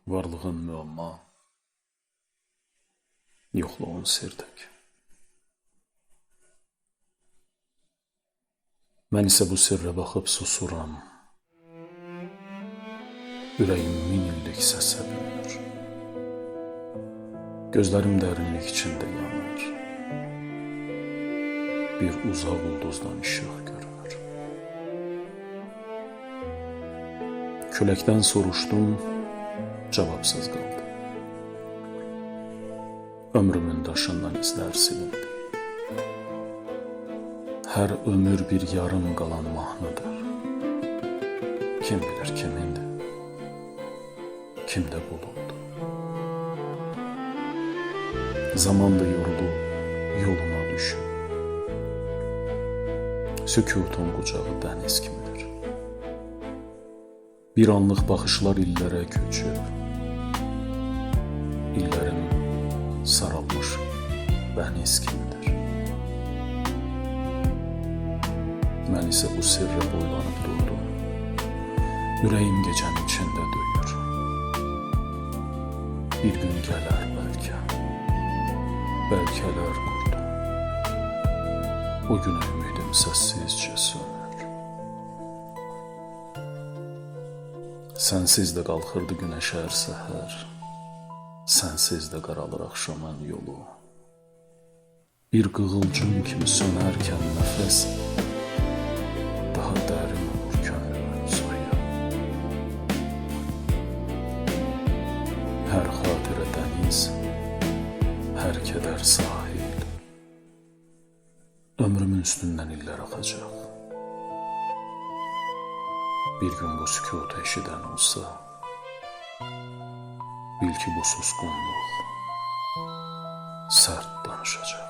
Varlığın müəmma, yoxluğun sirdik. Mən isə bu sirrə baxıb susuram. Ürəyim min illik səsə bürünür. Gözlərim dərinlik içində yanır. Bir uzaq ulduzdan işıq görünür. Küləkdən soruşdum, cavabsız qaldı. Ömrümün daşından izlər silindi. Hər ömür bir yarım qalan mahnıdır. Kim bilir kimindir, kimdə bulundu. Zamanla yorulub yoluna düşüb. Sükutun qucağı dəniz kimidir. Bir anlıq baxışlar illərə köçüb. İllərim saralmış bəniz kimidir. Mən isə bu sirrə boylanıb durdum. Ürəyim gecənin içində döyür. Bir gün gələr bəlkə, bəlkələr qurdum. O gün ümidim səssizcə sönür. Sənsiz də qalxırdı günəş hər səhər, sənsiz də qaralır axşamın yolu. Bir qığılcım kimi sönərkən nəfəs daha dərin olur könlümün soyu. Hər xatirə dəniz, hər kədər sahil. Ömrümün üstündən illər axacaq. Bir gün bu sükutu eşidən olsa, bil ki bu susqunluq sərt danışacaq.